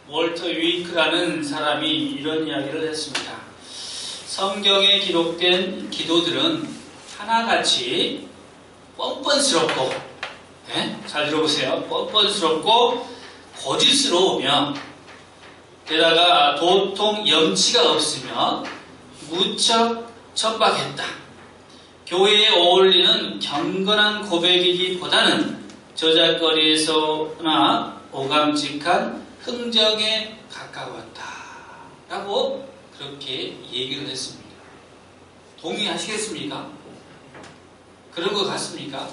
월터 위이크라는 사람이 이런 이야기를 했습니다. 성경에 기록된 기도들은 하나같이 뻔뻔스럽고, 네? 잘 들어보세요. 뻔뻔스럽고 거짓스러우며 게다가 도통 염치가 없으며 무척 천박했다. 교회에 어울리는 경건한 고백이기보다는 저작거리에서나 오감직한 흥정에 가까웠다 라고 그렇게 얘기를 했습니다. 동의하시겠습니까? 그런 것 같습니까?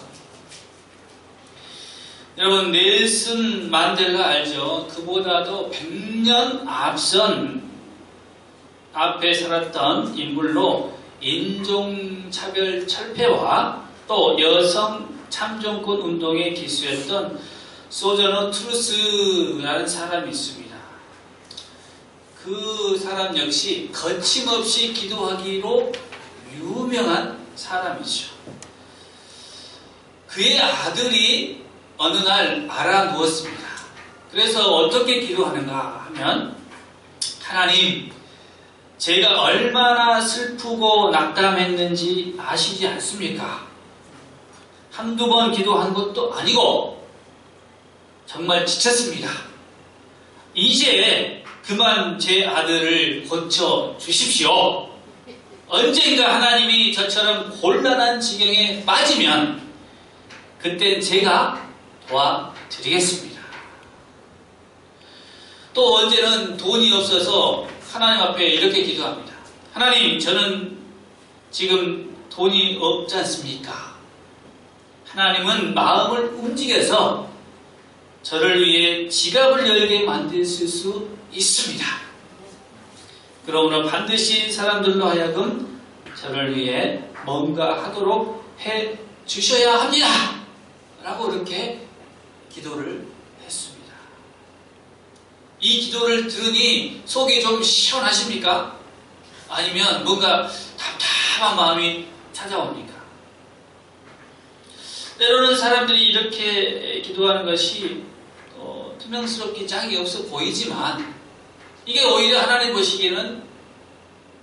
여러분, 넬슨 만델라 알죠? 그보다도 100년 앞에 살았던 인물로 인종차별 철폐와 또 여성 참정권 운동의 기수였던 소저너 트루스라는 사람이 있습니다. 그 사람 역시 거침없이 기도하기로 유명한 사람이죠. 그의 아들이 어느 날 알아누웠습니다. 그래서 어떻게 기도하는가 하면, 하나님, 제가 얼마나 슬프고 낙담했는지 아시지 않습니까? 한두 번 기도한 것도 아니고 정말 지쳤습니다. 이제 그만 제 아들을 고쳐 주십시오. 언젠가 하나님이 저처럼 곤란한 지경에 빠지면 그땐 제가 도와드리겠습니다. 또 언제는 돈이 없어서 하나님 앞에 이렇게 기도합니다. 하나님, 저는 지금 돈이 없지 않습니까? 하나님은 마음을 움직여서 저를 위해 지갑을 열게 만드실 수 있습니다. 그러므로 반드시 사람들로 하여금 저를 위해 뭔가 하도록 해 주셔야 합니다. 라고 이렇게 기도를 했습니다. 이 기도를 들으니 속이 좀 시원하십니까? 아니면 뭔가 답답한 마음이 찾아옵니까? 때로는 사람들이 이렇게 기도하는 것이 투명스럽게 짝이 없어 보이지만 이게 오히려 하나님 보시기에는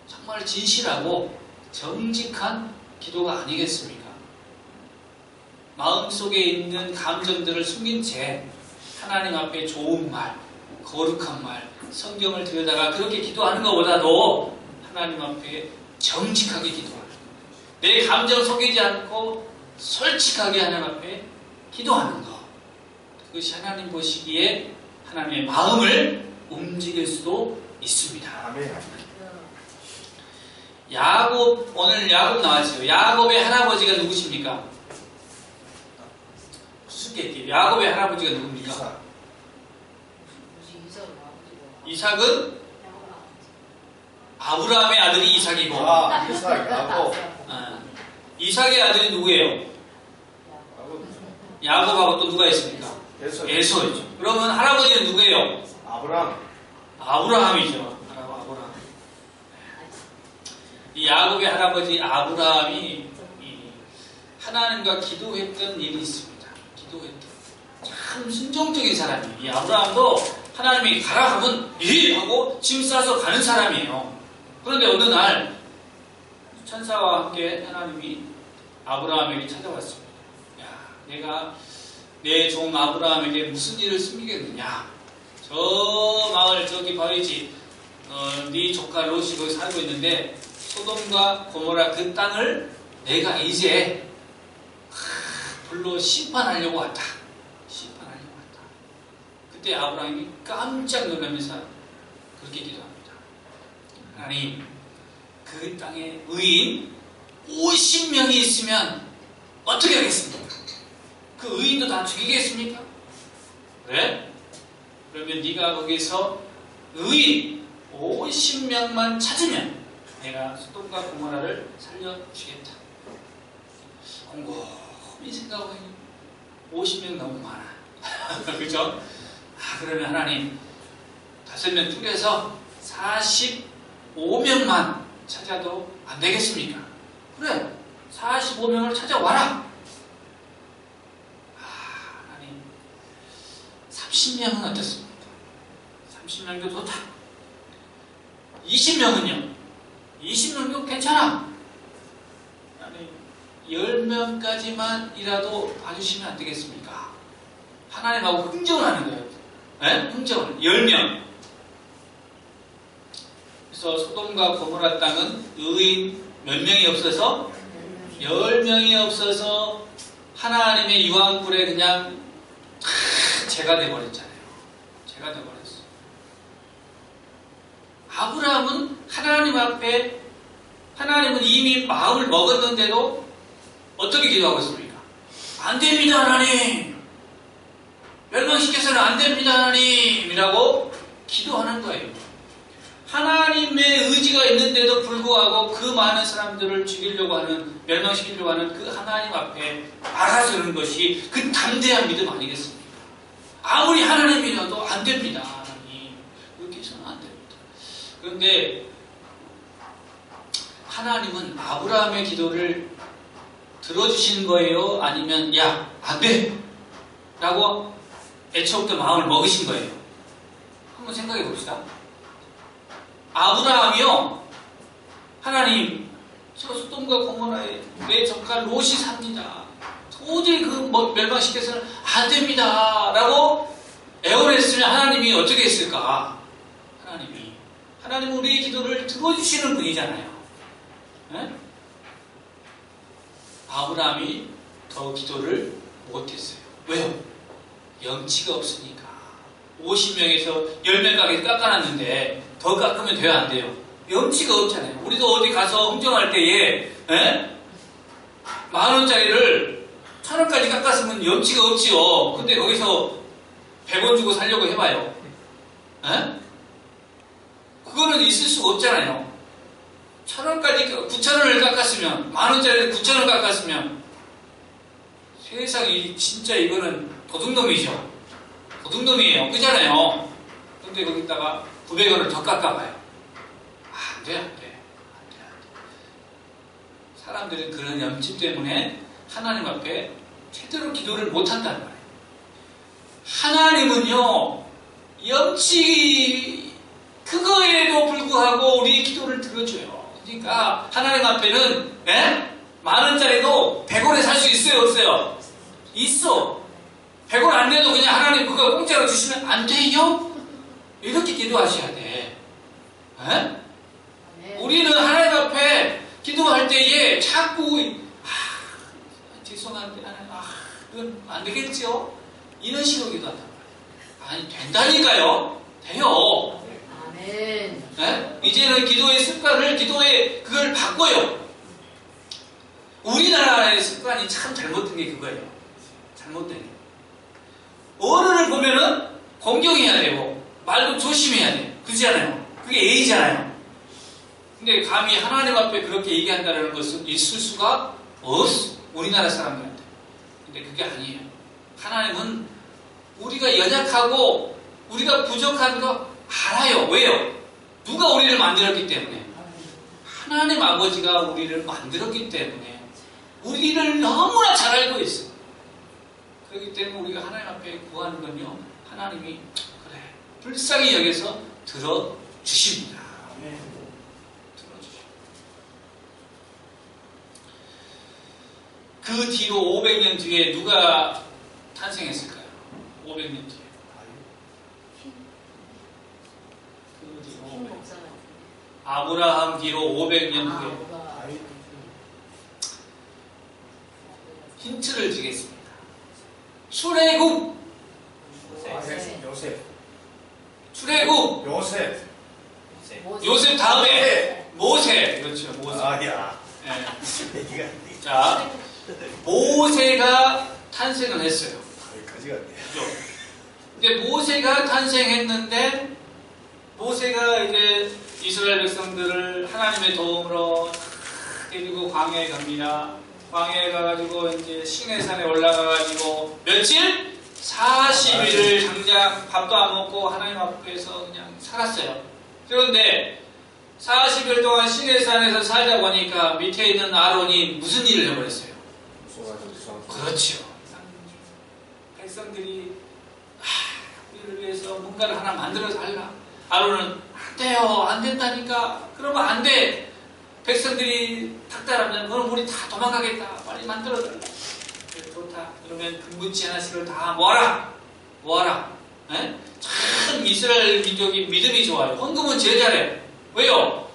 정말 진실하고 정직한 기도가 아니겠습니까? 마음속에 있는 감정들을 숨긴 채 하나님 앞에 좋은 말, 거룩한 말, 성경을 들여다가 그렇게 기도하는 것보다도 하나님 앞에 정직하게 기도하는 것, 내 감정 속이지 않고 솔직하게 하나님 앞에 기도하는 것, 그것이 하나님 보시기에 하나님의 마음을 움직일 수도 있습니다. 야곱, 오늘 야곱 나왔어요. 야곱의 할아버지가 누구십니까? 수수께끼. 야곱의 할아버지가 누굽니까? 이삭은 아브라함의 아들이 이삭이고, 이삭의 아들이 누구예요? 야곱하고 또 누가 있습니까? 에서이죠. 그러면 할아버지는 누구예요? 아브라함이죠. 아브라함. 이 야곱의 할아버지 아브라함이 하나님과 기도했던 일이 있습니다. 기도했던 참 순종적인 사람이에요. 이 아브라함도 하나님이 가라 하면 예! 하고 짐 싸서 가는 사람이에요. 그런데 어느 날 천사와 함께 하나님이 아브라함에게 찾아왔습니다. 야, 내가 내 종 아브라함에게 무슨 일을 숨기겠느냐? 저 마을 저기 바위지 네 조카 롯이 거기 살고 있는데 소돔과 고모라 그 땅을 내가 이제 불로 심판하려고 왔다. 심판하려고 왔다. 그때 아브라함이 깜짝 놀라면서 그렇게 기도합니다. 하나님, 그 땅에 의인 50명이 있으면 어떻게 하겠습니까? 그 의인도 다 죽이겠습니까? 그래? 그러면 네가 거기서 의인 50명만 찾으면 내가 소돔과 고모라를 살려주겠다. 곰곰이 생각하니 50명 너무 많아. 그죠? 그러면 하나님 5명 줄여서 45명만 찾아도 안 되겠습니까? 그래, 45명을 찾아와라. 하나님 30명은 어떻습니까? 30명도 좋다. 20명은요? 20명도 괜찮아. 아니, 10명까지만이라도 봐주시면 안 되겠습니까? 하나님하고 흥정을 하는 거예요. 네? 흥정을. 10명. 그래서 소돔과 고모라 땅은 의인 몇 명이 없어서 10명이 없어서 하나님의 유황불에 그냥 죄가 돼버렸잖아요. 죄가 돼버렸어. 아브라함은 하나님 앞에 하나님은 이미 마음을 먹었는데도 어떻게 기도하고 있습니까? 안 됩니다, 하나님. 멸망시켜서는 안 됩니다, 하나님이라고 기도하는 거예요. 하나님의 의지가 있는데도 불구하고 그 많은 사람들을 죽이려고 하는, 멸망시키려고 하는 그 하나님 앞에 알아서는 것이 그 담대한 믿음 아니겠습니까? 아무리 하나님이라도 안 됩니다, 하나님. 그렇게 해서는 안 됩니다. 그런데 하나님은 아브라함의 기도를 들어주시는 거예요? 아니면 야, 안 돼! 라고 애초부터 마음을 먹으신 거예요? 한번 생각해 봅시다. 아브라함이요, 하나님, 저 소돔과 고모라에 내 조카 롯이 삽니다. 도저히 그 멸망시켜서는 안 됩니다. 라고 애원했으면 하나님이 어떻게 했을까? 하나님은 우리의 기도를 들어주시는 분이잖아요. 네? 아브라함이 더 기도를 못했어요. 왜요? 염치가 없으니까. 50명에서 10명까지 깎아놨는데 더 깎으면 돼요, 안 돼요? 염치가 없잖아요. 우리도 어디 가서 흥정할 때에 10,000원짜리를 1,000원까지 깎았으면 염치가 없지요. 근데 거기서 100원 주고 살려고 해봐요. 그거는 있을 수가 없잖아요. 1,000원까지 9,000원을 깎았으면, 10,000원짜리를 9,000원 깎았으면 세상에 진짜 이거는 도둑놈이죠. 도둑놈이에요. 그잖아요. 근데 거기다가 900원을 더 깎아봐요. 안 돼, 안 돼. 안 돼, 안 돼. 사람들은 그런 염치 때문에 하나님 앞에 제대로 기도를 못한다는 거예요. 하나님은요, 염치, 그거에도 불구하고 우리 기도를 들어줘요. 그러니까 하나님 앞에는 10,000원짜리도 100원에 살 수 있어요, 없어요? 있어. 100원 안 내도 그냥 하나님 그거 공짜로 주시면 안 돼요? 이렇게 기도하셔야 돼. 우리는 하나님 앞에 기도할 때에 자꾸 죄송한데 이건 안 되겠죠? 이런 식으로 기도한단 말이에요. 아니, 된다니까요. 돼요. 아멘. 이제는 기도의 습관을, 기도의 그걸 바꿔요. 우리나라의 습관이 참 잘못된 게 그거예요. 잘못된 게. 어른을 보면은 공경해야 되고 말도 조심해야 돼. 그렇잖아요. 그게 예의잖아요. 근데 감히 하나님 앞에 그렇게 얘기한다는 것은 있을 수가 없어. 우리나라 사람들한테. 근데 그게 아니에요. 하나님은 우리가 연약하고 우리가 부족한 거 알아요. 왜요? 누가 우리를 만들었기 때문에. 하나님 아버지가 우리를 만들었기 때문에 우리를 너무나 잘 알고 있어. 그렇기 때문에 우리가 하나님 앞에 구하는 건요, 하나님이 그래 불쌍히 여겨서 들어주십니다. 들어주십니다. 그 뒤로 500년 뒤에 누가 탄생했을까요? 500년 뒤에. 그 뒤로 아브라함 뒤로 500년 후에. 힌트를 주겠습니다. 출애굽. 요셉. 출애굽. 요셉 다음에 모세. 그렇죠. 모세. 아야. 네. 자, 모세가 탄생을 했어요. 거기까지 갔네. 그렇죠? 근데 모세가 탄생했는데 모세가 이제 이스라엘 백성들을 하나님의 도움으로 데리고 광야에 갑니다. 광야에 가가지고 이제 시내산에 올라가가지고 며칠? 40일을 당장 밥도 안 먹고 하나님 앞에서 그냥 살았어요. 그런데 40일 동안 시내산에서 살다 보니까 밑에 있는 아론이 무슨 일을 해버렸어요? 그렇죠. 백성들이 우리를 위해서 뭔가를 하나 만들어 달라. 아론은 안 돼요. 안 된다니까. 그러면 안 돼. 백성들이 탁달하면 너는 우리 다 도망가겠다. 빨리 만들어 달라. 그래, 좋다. 그러면 금붙이 하나씩을 다 모아라. 에? 참 이스라엘 민족이 믿음이 좋아요. 헌금은 제일 잘해. 왜요?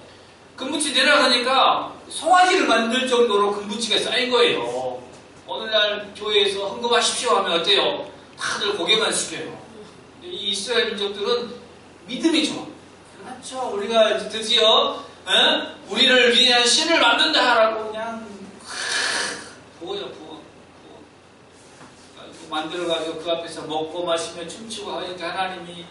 금붙이 내려가니까 송아지를 만들 정도로 금붙이가 쌓인 거예요. 오늘날 교회에서 헌금하십시오 하면 어때요? 다들 고개만 숙여요. 이 이스라엘 민족들은 믿음이 좋아. 그렇죠. 우리가 드디어 우리를 위한 신을 만든다라고 그냥 부어요. 만들어가지고 그 앞에서 먹고 마시며 춤추고 하니까 하나님이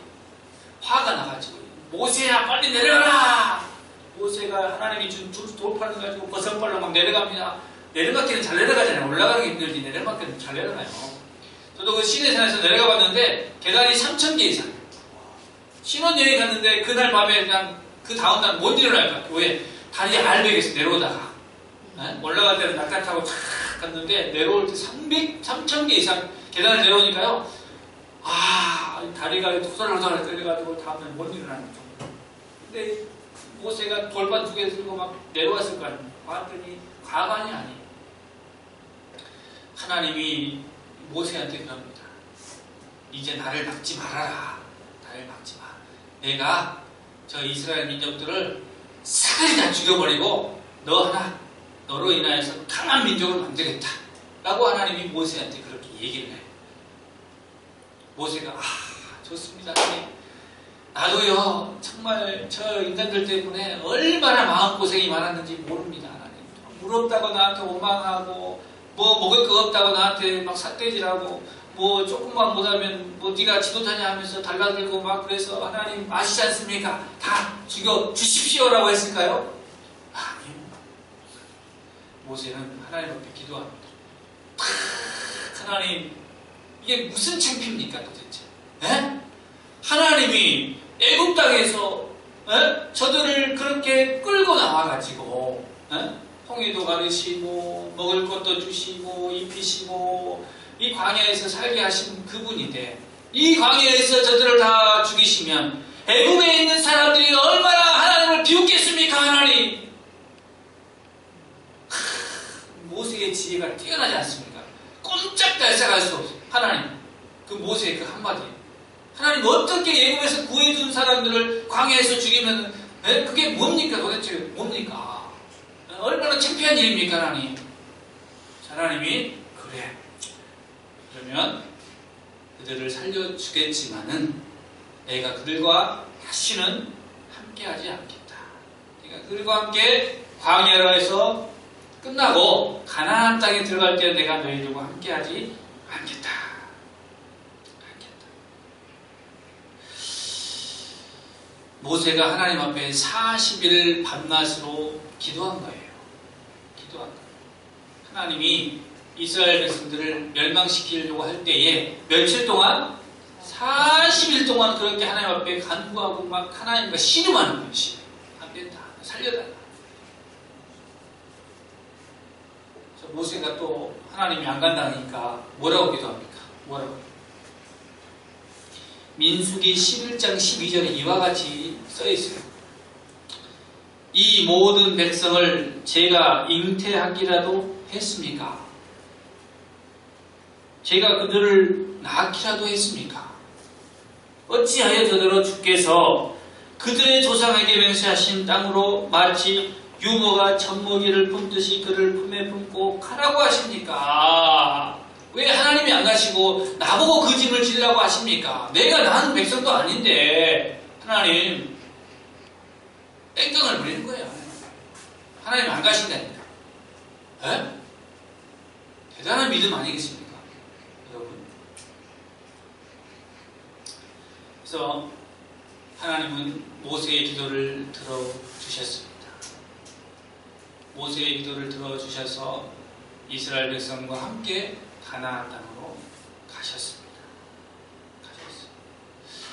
화가 나가지고 모세야 빨리 내려가라. 모세가 하나님이 준 돌판을 가지고 버선발로 막 내려갑니다. 내려가기는 잘 내려가잖아요. 올라가는 게 힘들지 내려가기는 잘 내려가요. 저도 그 시내산에서 내려가 봤는데 계단이 3,000개 이상. 신혼여행 갔는데 그날 밤에 그냥 그 다음날 못 일어날까. 왜? 다리 알백에서 내려오다가 올라갈 때는 낙타 타고 탁 갔는데 내려올 때 3,000개 이상 계단을 내려오니까요. 다리가 토설토설 끌려가지고 다음날 못 일어나는 거죠. 근데 모세가 돌판 2개 들고 막 내려왔을 거 아닙니까? 봤더니 가관이 아니에요. 하나님이 모세한테 그럽니다. 이제 나를 막지 말아라. 나를 막지 마. 내가 저 이스라엘 민족들을 사그리 다 죽여버리고 너로 인하여서 강한 민족을 만들겠다. 라고 하나님이 모세한테 그렇게 얘기를 해요. 모세가 좋습니다. 나도요 정말 저 인간들 때문에 얼마나 마음고생이 많았는지 모릅니다. 하나님. 부럽다고 나한테 원망하고 뭐 먹을 거 없다고 나한테 막 삿대질하고 뭐 조금만 못하면 뭐 네가 지도자냐 하면서 달라들고 막 그래서 하나님 아시지 않습니까? 다 죽여 주십시오라고 했을까요? 아니요. 모세는 하나님 앞에 기도합니다. 하나님 이게 무슨 창피입니까 도대체? 에? 하나님이 애굽 땅에서 저들을 그렇게 끌고 나와가지고 홍해도 가르시고 먹을 것도 주시고 입히시고 이 광야에서 살게 하신 그분인데 이 광야에서 저들을 다 죽이시면 애굽에 있는 사람들이 얼마나 하나님을 비웃겠습니까? 하나님. 모세의 지혜가 뛰어나지 않습니까? 꼼짝달싹할 수 없어요. 하나님 그 모세의 그 한마디 하나님 어떻게 애굽에서 구해준 사람들을 광야에서 죽이면 그게 뭡니까? 도대체 뭡니까? 얼마나 창피한 일입니까? 하나님. 하나님이 그래 그러면 그들을 살려주겠지만은 내가 그들과 다시는 함께하지 않겠다. 그러니까 그들과 함께 광야에서 끝나고 가나안 땅에 들어갈 때 내가 너희들과 함께하지 않겠다. 모세가 하나님 앞에 40일 밤낮으로 기도한 거예요. 기도한 거예요. 하나님이 이스라엘 백성들을 멸망시키려고 할 때에 며칠 동안 40일 동안 그렇게 하나님 앞에 간구하고 막 하나님과 신음하는 거예요. 안 된다. 살려달라. 그래서 모세가 또 하나님이 안 간다니까 뭐라고 기도합니까? 뭐라고? 민수기 11장 12절에 이와 같이 써있어요. 이 모든 백성을 제가 잉태하기라도 했습니까? 제가 그들을 낳기라도 했습니까? 어찌하여 저더러 주께서 그들의 조상에게 맹세하신 땅으로 마치 유모가 젖먹이를 품듯이 그를 품에 품고 가라고 하십니까? 왜 하나님이 안 가시고 나보고 그 짐을 지으라고 하십니까? 내가 낳은 백성도 아닌데 하나님 땡깡을 부리는 거예요. 하나님 안 가신다니까. 에? 대단한 믿음 아니겠습니까? 여러분. 그래서 하나님은 모세의 기도를 들어주셨습니다. 모세의 기도를 들어주셔서 이스라엘 백성과 함께 가나안 땅으로 가셨습니다.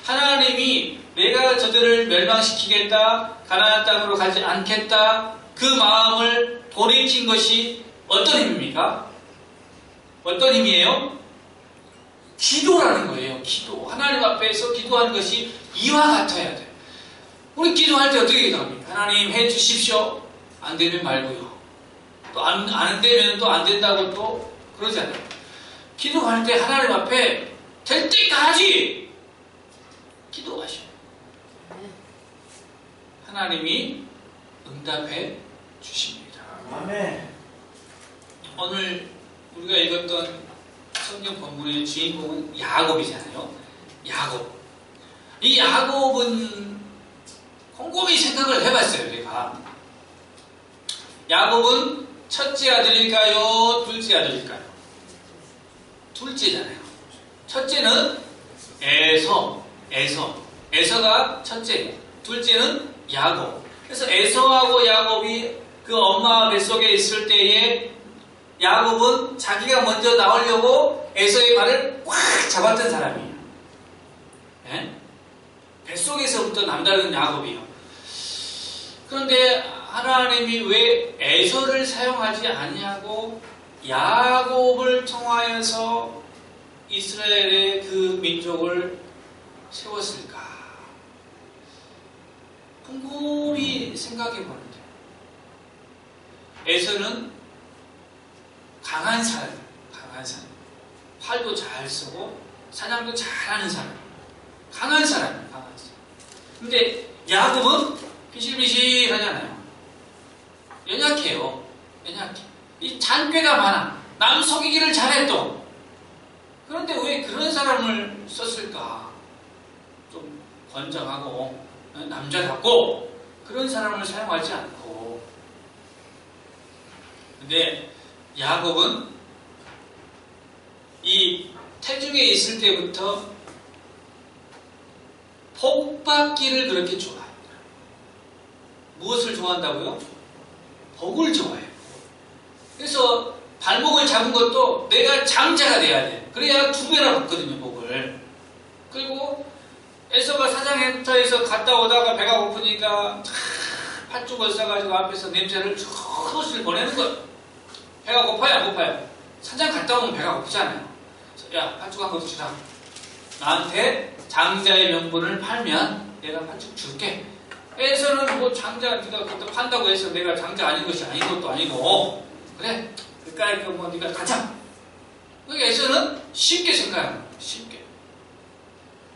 하나님이 내가 저들을 멸망시키겠다, 가나안 땅으로 가지 않겠다, 그 마음을 돌이킨 것이 어떤 힘입니까? 어떤 힘이에요? 기도라는 거예요. 기도. 하나님 앞에서 기도하는 것이 이와 같아야 돼. 우리 기도할 때 어떻게 기도합니까? 하나님 해 주십시오. 안 되면 말고요. 또 안 되면 또 안 된다고 또 그러잖아요. 기도할 때 하나님 앞에 될 때까지 기도하셔. 하나님이 응답해 주십니다. 아멘. 오늘 우리가 읽었던 성경 본문의 주인공은 야곱이잖아요. 야곱. 이 야곱은 곰곰이 생각을 해봤어요. 내가. 야곱은 첫째 아들일까요? 둘째 아들일까요? 둘째잖아요. 첫째는 에서가 첫째예요. 둘째는 야곱. 그래서 에서하고 야곱이 그 엄마 뱃속에 있을 때에 야곱은 자기가 먼저 나오려고 에서의 발을 꽉 잡았던 사람이에요. 네? 뱃속에서부터 남다른 야곱이요. 그런데 하나님이 왜 에서를 사용하지 아니하고 야곱을 통하여서 이스라엘의 그 민족을 세웠을까? 곰곰이 생각해 보는데 에서는 강한 사람. 활도 잘 쓰고 사냥도 잘하는 사람. 강한 사람. 근데 야곱은 비실비실하잖아요. 연약해요. 이 잔꾀가 많아. 남 속이기를 잘해 또. 그런데 왜 그런 사람을 썼을까? 좀 건장하고 남자답고 그런 사람을 사용하지 않고. 근데 야곱은 이 태중에 있을 때부터 복받기를 그렇게 좋아합니다. 무엇을 좋아한다고요? 복을 좋아해요. 그래서 발목을 잡은 것도 내가 장자가 돼야 돼. 그래야 2배나 받거든요, 복을. 그리고 에서가 사냥터에서 갔다 오다가 배가 고프니까 팥죽을 싸가지고 앞에서 냄새를 쭉 보내는 거예요. 배가 고파요, 안 고파요? 사냥 갔다 오면 배가 고프잖아요. 야, 팥죽 한 거 주라. 나한테 장자의 명분을 팔면 내가 팥죽 줄게. 에서는 뭐 장자, 네가 그것도 판다고 해서 내가 장자 아닌 것이 아닌 것도 아니고, 그래, 그까이 뭐 네가 가자. 그러니까 에서는 쉽게 생각하는 거예요. 쉽게.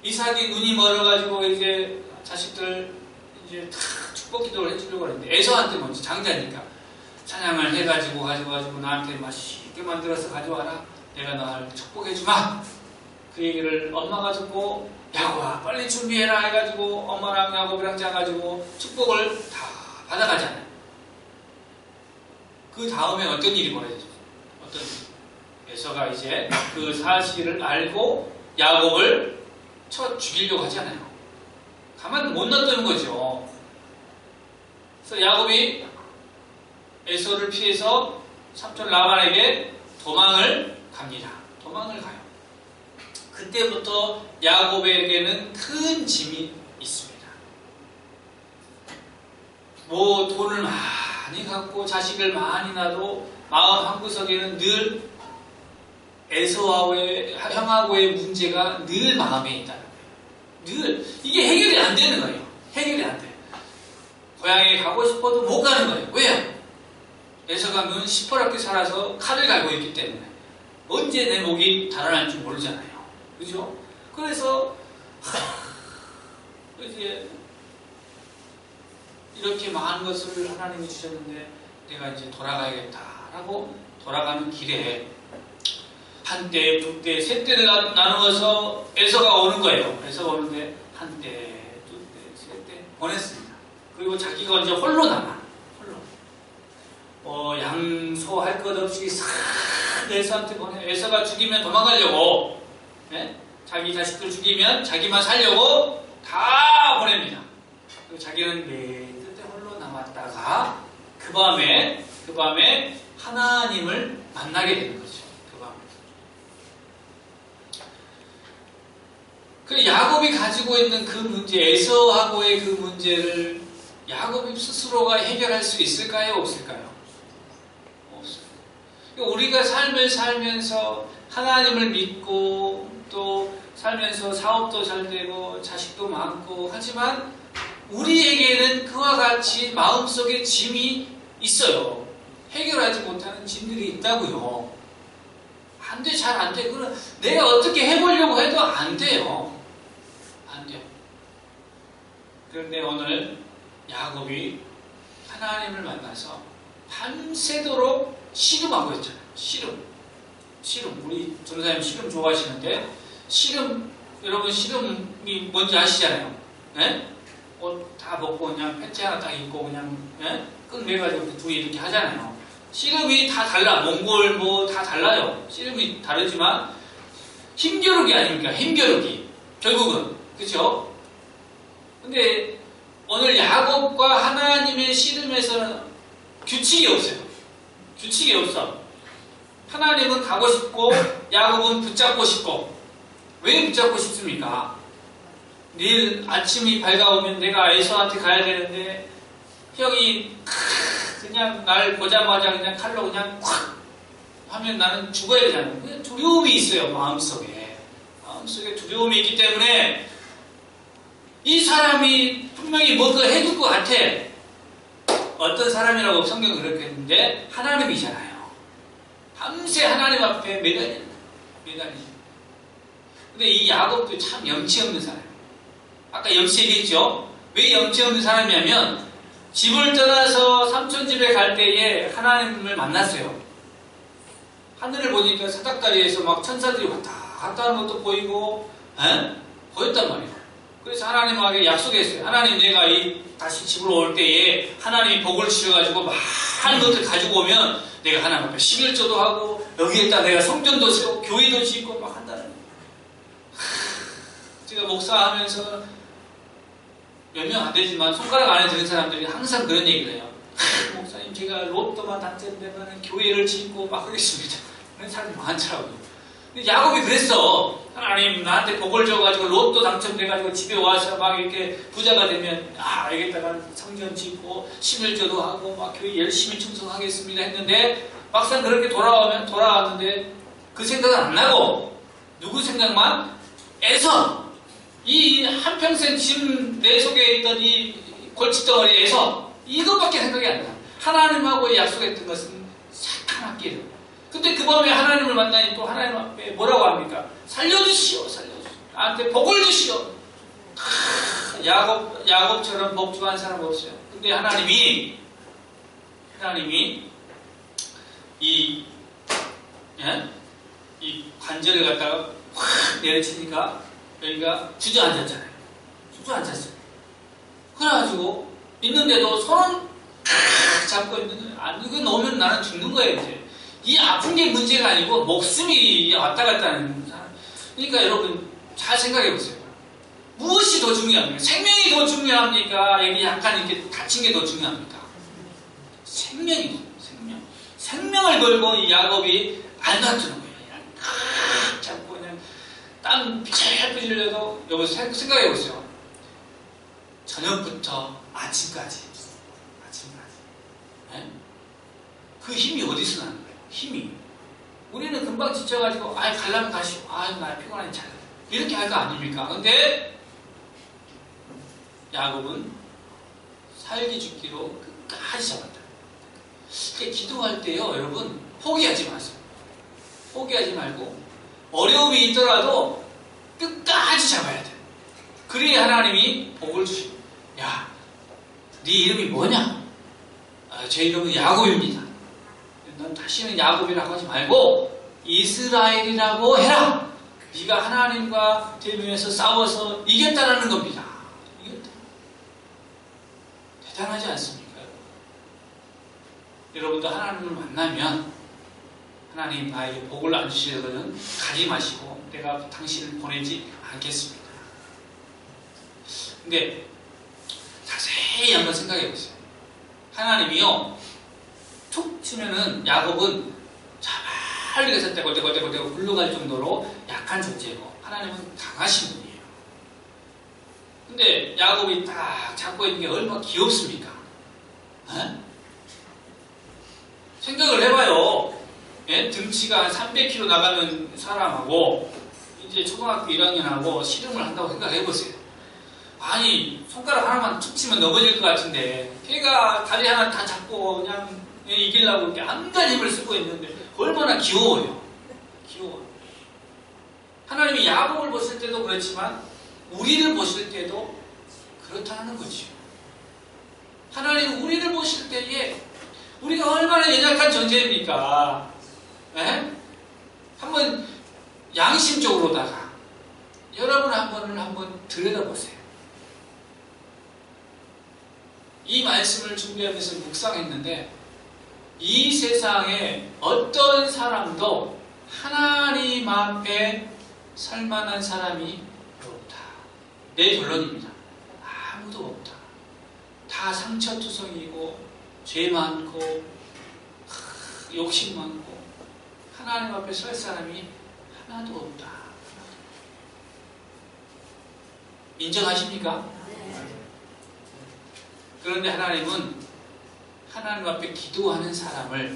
이삭이 눈이 멀어가지고 이제 자식들 이제 다 축복 기도를 해주려고 하는데 에서한테 먼저 장자니까 사냥을 해가지고 가져가지고 나한테 맛있게 만들어서 가져와라. 내가 너를 축복해주마. 그 얘기를 엄마가 듣고 야곱아 빨리 준비해라 해가지고 엄마랑 야곱이랑 짜가지고 축복을 다 받아가잖아요. 그 다음에 어떤 일이 벌어졌어요? 어떤 일? 에서가 이제 그 사실을 알고 야곱을 쳐 죽이려고 하잖아요. 가만 못 놔두는 거죠. 그래서 야곱이 에서를 피해서 삼촌 라반에게 도망을 갑니다. 도망을 가요. 그때부터 야곱에게는 큰 짐이 있습니다. 뭐 돈을 많이 갖고 자식을 많이 낳아도 마음 한구석에는 늘 에서와의 형하고의 문제가 늘 마음에 있다는 거예요. 늘 이게 해결이 안 되는 거예요. 해결이 안 돼요. 고향에 가고 싶어도 못 가는 거예요. 왜요? 에서가 눈 시퍼렇게 살아서 칼을 갈고 있기 때문에 언제 내 목이 달아날 줄 모르잖아요. 그죠? 그래서 이제 이렇게 많은 것을 하나님이 주셨는데 내가 이제 돌아가야겠다라고 돌아가는 길에 한때, 두때, 세때를 나누어서 에서가 오는 거예요. 에서가 오는데 한때, 두때, 세때 보냈습니다. 그리고 자기가 이제 홀로 남아. 양소할 것 없이 싹 에서한테 보내. 에서가 죽이면 도망가려고, 네? 자기 자식들 죽이면 자기만 살려고 다 보냅니다. 그리고 자기는 내 뜻에 홀로 남았다가 그 밤에 하나님을 만나게 되는 거죠. 그 밤에. 그 야곱이 가지고 있는 그 문제, 에서하고의 그 문제를 야곱이 스스로가 해결할 수 있을까요? 없을까요? 없어요. 우리가 삶을 살면서 하나님을 믿고 또 살면서 사업도 잘 되고 자식도 많고 하지만 우리에게는 그와 같이 마음속에 짐이 있어요. 해결하지 못하는 짐들이 있다고요. 안 돼, 잘 안 돼. 그럼 내가 어떻게 해보려고 해도 안 돼요. 안 돼요. 그런데 오늘 야곱이 하나님을 만나서 밤새도록 씨름하고 있잖아요. 씨름. 우리 전도사님 씨름 좋아하시는데, 여러분 씨름이 뭔지 아시잖아요. 네? 옷 다 벗고 그냥 패치 하나 딱 입고 그냥, 네? 끈매가지고 둘이 이렇게 하잖아요. 씨름이 다 달라. 몽골 뭐 다 달라요. 씨름이 다르지만, 힘겨루기 아닙니까? 힘겨루기. 결국은. 그쵸? 근데, 오늘 야곱과 하나님의 씨름에서는 규칙이 없어요. 규칙이 없어. 하나님은 가고 싶고 야곱은 붙잡고 싶고. 왜 붙잡고 싶습니까? 내일 아침이 밝아오면 내가 에서한테 가야 되는데 형이 그냥 날 보자마자 그냥 칼로 그냥 콱 하면 나는 죽어야 되잖아요. 그냥 두려움이 있어요. 마음속에 두려움이 있기 때문에 이 사람이 분명히 뭔가 해줄 것 같아. 어떤 사람이라고 성경은 그렇게 했는데 하나님이잖아요. 밤새 하나님 앞에 매달리는. 근데 이 야곱도 참 염치 없는 사람이에요. 아까 염치 얘기했죠? 왜 염치 없는 사람이냐면 집을 떠나서 삼촌 집에 갈 때에 하나님을 만났어요. 하늘을 보니까 사닥다리에서 막 천사들이 왔다 갔다 하는 것도 보이고 보였단 말이에요. 그래서 하나님에게 약속했어요. 하나님 내가 다시 집으로 올 때에 하나님이 복을 주셔가지고 많은 것들 가지고 오면 내가 하나님 앞에 11조도 하고 여기에다 내가 성전도 세우고 교회도 짓고 막 한다는 거예요. 제가 목사하면서 몇 명 안 되지만 손가락 안에 드는 사람들이 항상 그런 얘기를 해요. 목사님 제가 로또만 당첨되면 교회를 짓고 막 하겠습니다. 그런 사람이 많더라고요. 근데 야곱이 그랬어. 하나님 나한테 복을 줘가지고 로또 당첨돼가지고 집에 와서 막 이렇게 부자가 되면 여기다가 성전 짓고 11조도 하고 막 교회 열심히 충성하겠습니다 했는데 막상 그렇게 돌아왔는데 그 생각은 안 나고 누구 생각만? 에서 이 한평생 짐 내 속에 있던 이 골칫덩어리에서 이것밖에 생각이 안 나. 하나님하고 약속했던 것은 사탄 길. 근데 그 밤에 하나님을 만나니 또 하나님 앞에 뭐라고 합니까? 살려주시오. 나한테 복을 주시오. 야곱처럼 복주한 사람 없어요. 근데 하나님이 이 관절을 갖다가 확 내려치니까 여기가 주저앉았잖아요. 그래가지고 있는데도 손은 잡고 있는 거예요. 이거 놓으면 나는 죽는 거예요. 이제. 이 아픈 게 문제가 아니고 목숨이 왔다 갔다 하는 사람. 그러니까 여러분 잘 생각해 보세요. 무엇이 더 중요합니까? 생명이 더 중요합니까? 여기 약간 이렇게 다친 게 더 중요합니까? 생명이. 생명을 걸고 이 야곱이 안 놔두는 거예요. 그냥 잡고 그냥 땀 피질피질 흘려도 여러분 생각해 보세요. 저녁부터 아침까지. 네? 그 힘이 어디서 나는 거예요? 힘이. 우리는 금방 지쳐가지고 가려면 가시오. 나 피곤하니 잘라. 이렇게 할 거 아닙니까? 근데 야곱은 살기 죽기로 끝까지 잡았다. 기도할 때요, 여러분 포기하지 마세요. 포기하지 말고 어려움이 있더라도 끝까지 잡아야 돼. 그래야 하나님이 복을 주시고. 야, 네 이름이 뭐냐? 제 이름은 야곱입니다. 넌 다시는 야곱이라고 하지 말고 이스라엘이라고 해라. 네가 하나님과 대면에서 싸워서 이겼다라는 겁니다. 이겼다. 대단하지 않습니까? 여러분도 하나님을 만나면 하나님 나에게 복을 안 주시거든 가지 마시고 내가 당신을 보내지 않겠습니다. 근데 자세히 한번 생각해 보세요. 하나님이요 툭 치면은 야곱은 자발리게 떼고 굴러갈 정도로 약한 존재고 하나님은 강하신 분이에요. 근데 야곱이 딱 잡고 있는 게 얼마나 귀엽습니까? 생각을 해봐요. 등치가 한 300kg 나가는 사람하고 이제 초등학교 1학년하고 씨름을 한다고 생각해보세요. 아니, 손가락 하나만 툭 치면 넘어질 것 같은데, 걔가 다리 하나 다 잡고 그냥 이기려고 이렇게 안간 힘을 쓰고 있는데, 얼마나 귀여워요. 귀여워요. 하나님이 야곱을 보실 때도 그렇지만, 우리를 보실 때도 그렇다는 거죠. 하나님 우리를 보실 때에, 우리가 얼마나 연약한 존재입니까? 에? 한번 양심적으로다가 여러분 한번 들여다보세요. 이 말씀을 준비하면서 묵상했는데 이 세상에 어떤 사람도 하나님 앞에 설만한 사람이 없다. 내 결론입니다. 아무도 없다. 다 상처투성이고 죄 많고 욕심 많고 하나님 앞에 설 사람이 하나도 없다. 인정하십니까? 그런데 하나님은 하나님 앞에 기도하는 사람을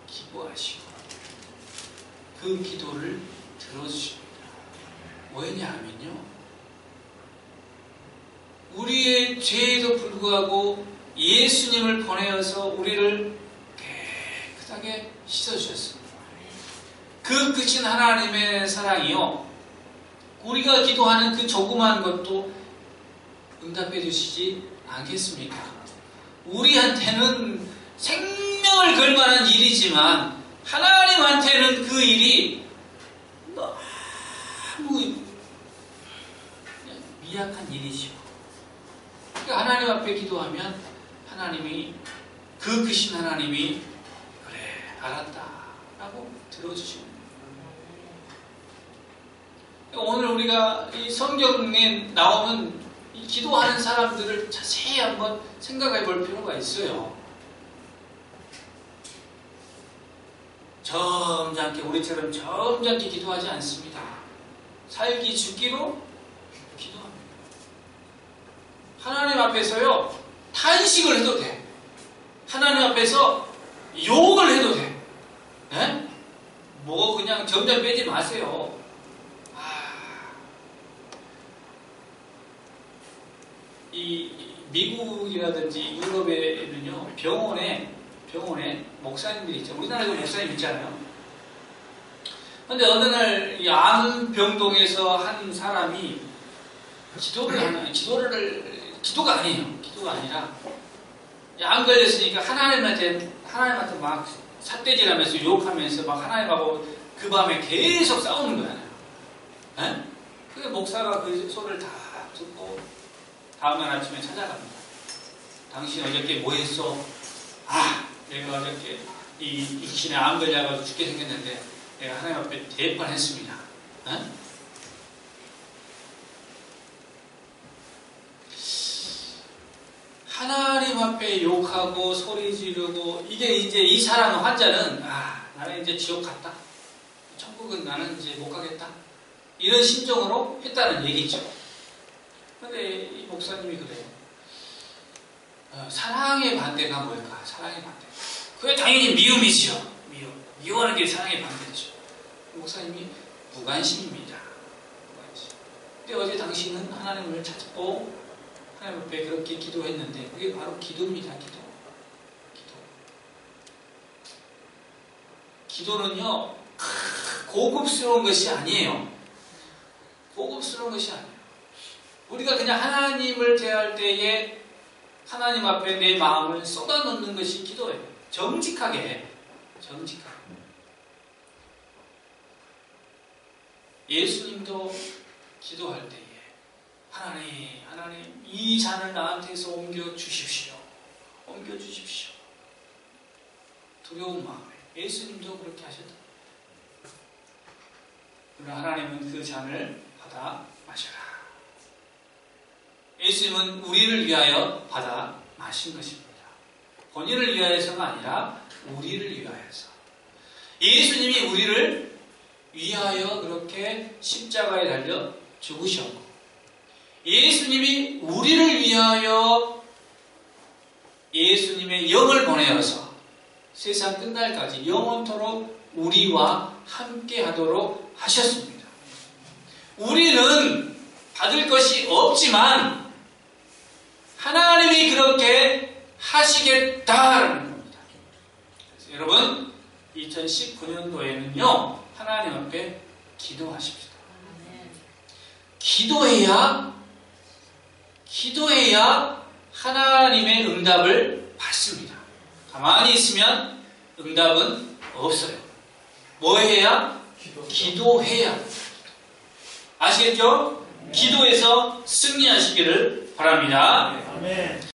기뻐하시고 그 기도를 들어주십니다. 왜냐하면요, 우리의 죄에도 불구하고 예수님을 보내어서 우리를 깨끗하게 씻어주셨습니다. 그 크신 하나님의 사랑이요, 우리가 기도하는 그 조그마한 것도 응답해 주시지 않겠습니까? 우리한테는 생명을 걸 만한 일이지만 하나님한테는 그 일이 너무 미약한 일이죠. 그러니까 하나님 앞에 기도하면 하나님이, 그 크신 하나님이 그래 알았다 라고 들어주십니다. 오늘 우리가 이 성경에 나오는 이 기도하는 사람들을 자세히 한번 생각해 볼 필요가 있어요. 점잖게, 우리처럼 점잖게 기도하지 않습니다. 살기 죽기로 기도합니다. 하나님 앞에서요, 탄식을 해도 돼. 하나님 앞에서 욕을 해도 돼. 네? 뭐 그냥 점점 빼지 마세요. 이 미국이라든지 유럽에는요, 병원에 목사님들이 있죠. 우리나라에도 목사님 있잖아요. 근데 어느 날 이 암병동에서 한 사람이 기도가 아니에요. 기도가 아니라 암 걸렸으니까 하나님한테 막 삿대질하면서 욕하면서 막 하나님하고 그 밤에 계속 싸우는 거잖아요. 그 목사가 그 소리를 다 듣고 다음날 아침에 찾아갑니다. 당신 어저께 뭐 했어? 내가 어저께 이 귀신에 암 걸려가지고 죽게 생겼는데 내가 하나님 앞에 대판했습니다. 하나님 앞에 욕하고 소리 지르고, 이게 이제 이 사람 환자는 나는 이제 지옥 갔다, 천국은 나는 이제 못 가겠다, 이런 심정으로 했다는 얘기죠. 근데 이 목사님이 그래요. 사랑의 반대가 뭘까? 사랑의 반대. 그게 당연히 미움이죠. 미워하는 게 사랑의 반대죠. 목사님이 무관심입니다. 무관심. 근데 어제 당신은 하나님을 찾고 하나님 앞에 그렇게 기도했는데 그게 바로 기도입니다. 기도는요, 고급스러운 것이 아니에요. 고급스러운 것이 아니에요. 우리가 그냥 하나님을 대할 때에 하나님 앞에 내 마음을 쏟아놓는 것이 기도예요. 정직하게. 예수님도 기도할 때에 하나님 이 잔을 나한테서 옮겨주십시오. 두려운 마음에. 예수님도 그렇게 하셨다. 그러나 하나님은 그 잔을 받아 마셔라. 예수님은 우리를 위하여 받아 마신 것입니다. 본인을 위하여서가 아니라 우리를 위하여서. 예수님이 우리를 위하여 그렇게 십자가에 달려 죽으셨고, 예수님이 우리를 위하여 예수님의 영을 보내어서 세상 끝날까지 영원토록 우리와 함께 하도록 하셨습니다. 우리는 받을 것이 없지만 하나님이 그렇게 하시겠다라는 겁니다. 그래서 여러분 2019년도에는요 하나님 앞에 기도하십시다. 기도해야 하나님의 응답을 받습니다. 가만히 있으면 응답은 없어요. 뭐 해야? 기도해야. 아시겠죠? 기도해서 승리하시기를 바랍니다. 아멘.